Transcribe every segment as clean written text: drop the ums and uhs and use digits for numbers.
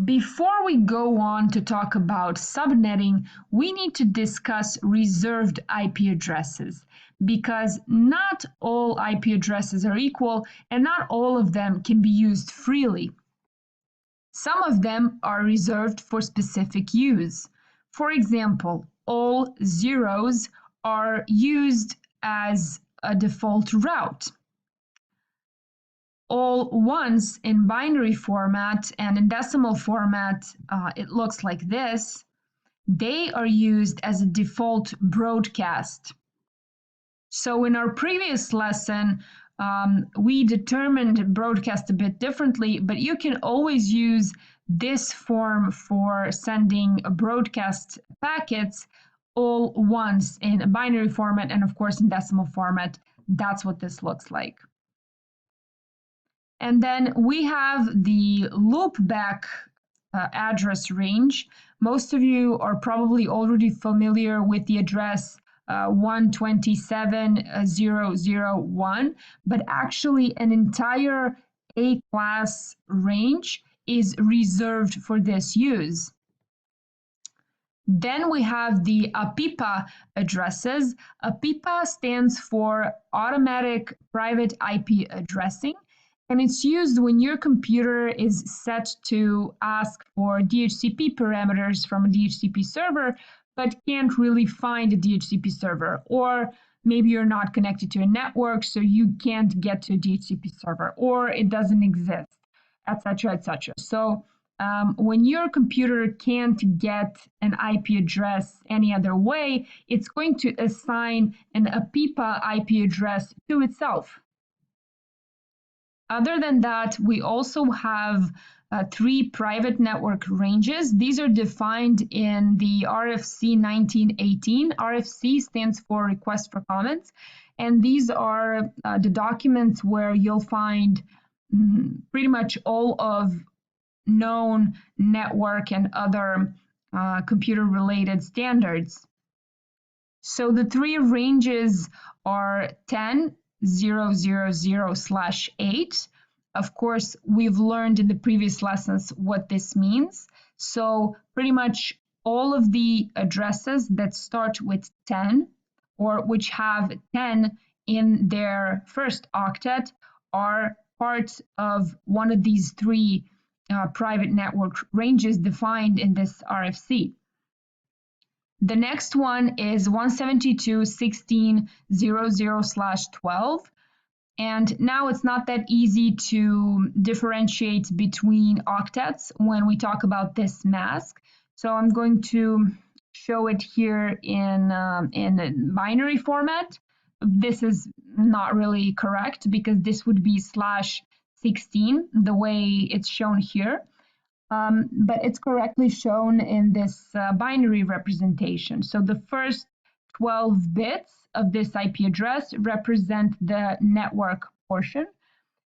Before we go on to talk about subnetting, we need to discuss reserved IP addresses because not all IP addresses are equal and not all of them can be used freely. Some of them are reserved for specific use. For example, all zeros are used as a default route. All ones in binary format and in decimal format, it looks like this. They are used as a default broadcast. So in our previous lesson, we determined broadcast a bit differently, but you can always use this form for sending broadcast packets all once in a binary format and of course in decimal format. That's what this looks like. And then we have the loopback address range. Most of you are probably already familiar with the address 127.0.0.1, but actually an entire A-class range is reserved for this use. Then we have the APIPA addresses. APIPA stands for Automatic Private IP Addressing, and it's used when your computer is set to ask for DHCP parameters from a DHCP server, but can't really find a DHCP server, or maybe you're not connected to a network, so you can't get to a DHCP server, or it doesn't exist, etc., etc. So when your computer can't get an IP address any other way, it's going to assign an APIPA IP address to itself. Other than that, we also have 3 private network ranges. These are defined in the RFC 1918. RFC stands for Request for Comments, and these are the documents where you'll find pretty much all of known network and other computer-related standards. So the 3 ranges are 10.0.0.0/8. Of course, we've learned in the previous lessons what this means. So pretty much all of the addresses that start with 10 or which have 10 in their first octet are part of one of these 3 private network ranges defined in this RFC. The next one is 172.16.0.0/12. And now it's not that easy to differentiate between octets when we talk about this mask. So I'm going to show it here in binary format. This is not really correct because this would be /16 the way it's shown here. But it's correctly shown in this binary representation. So the first 12 bits of this IP address represent the network portion.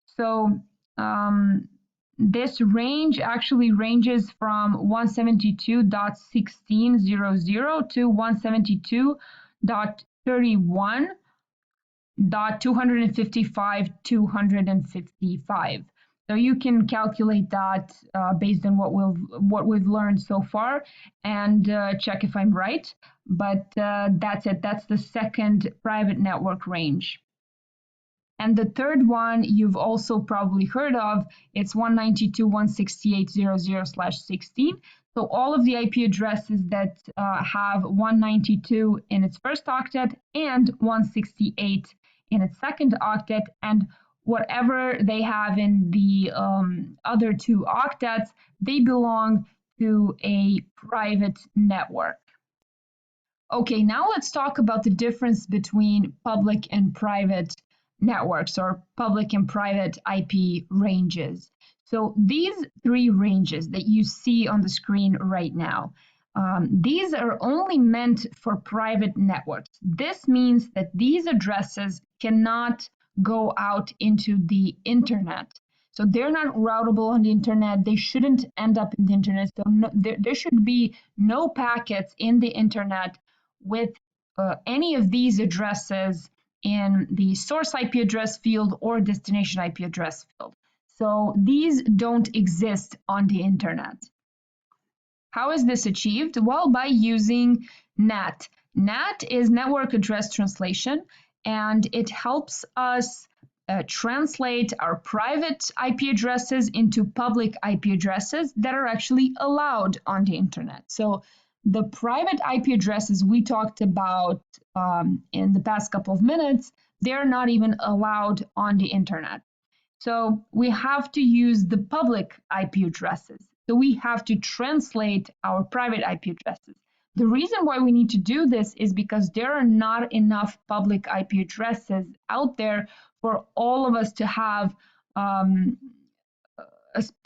So this range actually ranges from 172.16.0.0 to 172.31.255.255. So you can calculate that based on what we've learned so far and check if I'm right. But that's it. That's the second private network range. And the third one you've also probably heard of. It's 192.168.0.0/16. So all of the IP addresses that have 192 in its first octet and 168 in its second octet, and whatever they have in the other 2 octets, they belong to a private network. Okay, now let's talk about the difference between public and private networks or public and private IP ranges. So these 3 ranges that you see on the screen right now, these are only meant for private networks. This means that these addresses cannot go out into the internet. So they're not routable on the internet. They shouldn't end up in the internet. So there should be no packets in the internet with any of these addresses in the source IP address field or destination IP address field. So these don't exist on the internet. How is this achieved? Well, by using NAT. NAT is Network Address Translation, and it helps us translate our private IP addresses into public IP addresses that are actually allowed on the internet. So the private IP addresses we talked about in the past couple of minutes, they're not even allowed on the internet. So we have to use the public IP addresses. So we have to translate our private IP addresses. The reason why we need to do this is because there are not enough public IP addresses out there for all of us to have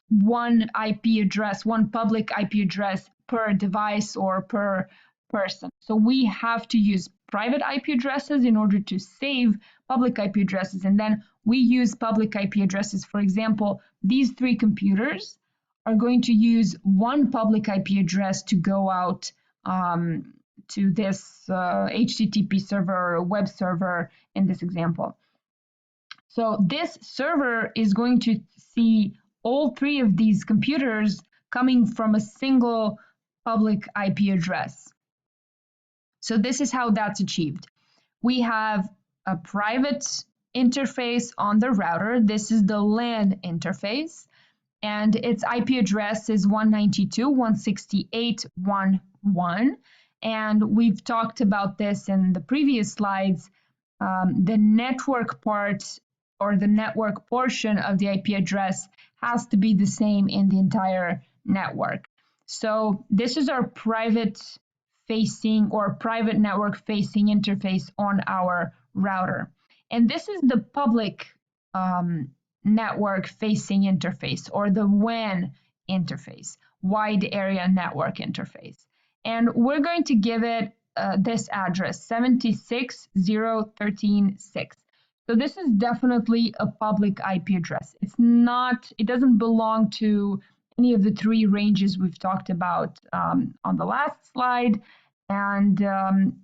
one IP address, one public IP address per device or per person. So we have to use private IP addresses in order to save public IP addresses. And then we use public IP addresses. For example, these three computers are going to use one public IP address to go out to this HTTP server or web server in this example. So this server is going to see all three of these computers coming from a single public IP address. So this is how that's achieved. We have a private interface on the router. This is the LAN interface, and its IP address is 192.168.1.1. And we've talked about this in the previous slides. The network part or the network portion of the IP address has to be the same in the entire network. So this is our private facing or private network facing interface on our router. And this is the public network facing interface, or the WAN interface, wide area network interface. And we're going to give it this address, 76.0.13.6. So this is definitely a public IP address. It's not, it doesn't belong to any of the three ranges we've talked about on the last slide. And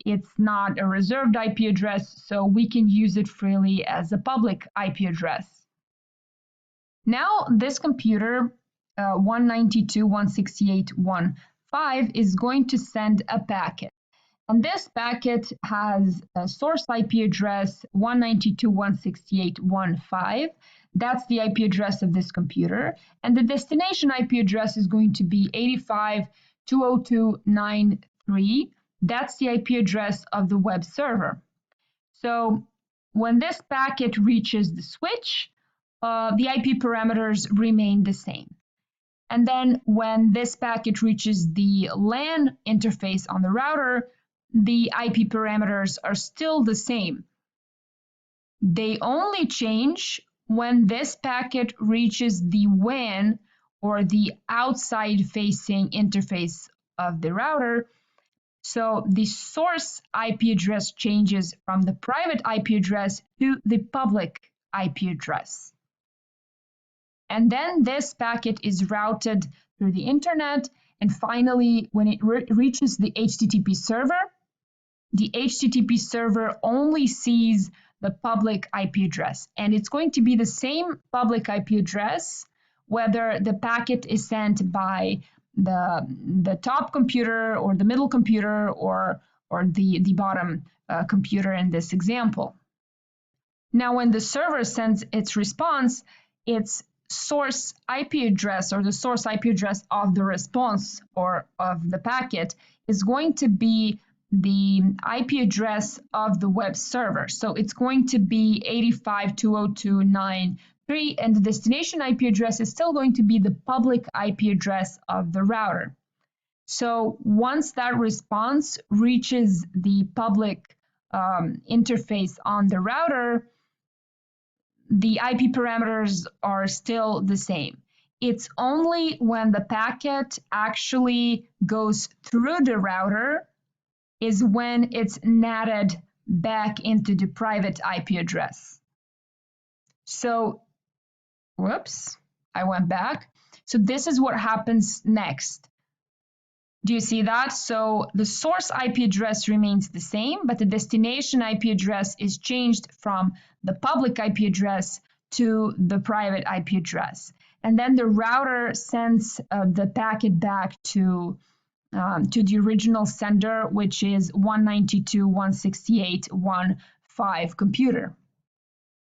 it's not a reserved IP address, so we can use it freely as a public IP address. Now this computer, 192.168.1.5, is going to send a packet. And this packet has a source IP address 192.168.1.5. That's the IP address of this computer. And the destination IP address is going to be 85.202.9.3. That's the IP address of the web server. So when this packet reaches the switch, the IP parameters remain the same. And then when this packet reaches the LAN interface on the router, the IP parameters are still the same. They only change when this packet reaches the WAN, or the outside facing interface of the router. So the source IP address changes from the private IP address to the public IP address. And then this packet is routed through the internet, and finally when it reaches the HTTP server only sees the public IP address, and it's going to be the same public IP address whether the packet is sent by the top computer or the middle computer or the bottom computer in this example. Now when the server sends its response, its source IP address, or the source IP address of the response or of the packet, is going to be the IP address of the web server. So it's going to be 85.202.9.3, and the destination IP address is still going to be the public IP address of the router. So once that response reaches the public interface on the router, the IP parameters are still the same. It's only when the packet actually goes through the router is when it's NATed back into the private IP address. So, whoops, I went back. So this is what happens next. Do you see that? So the source IP address remains the same, but the destination IP address is changed from the public IP address to the private IP address. And then the router sends the packet back to the original sender, which is 192.168.1.5 computer.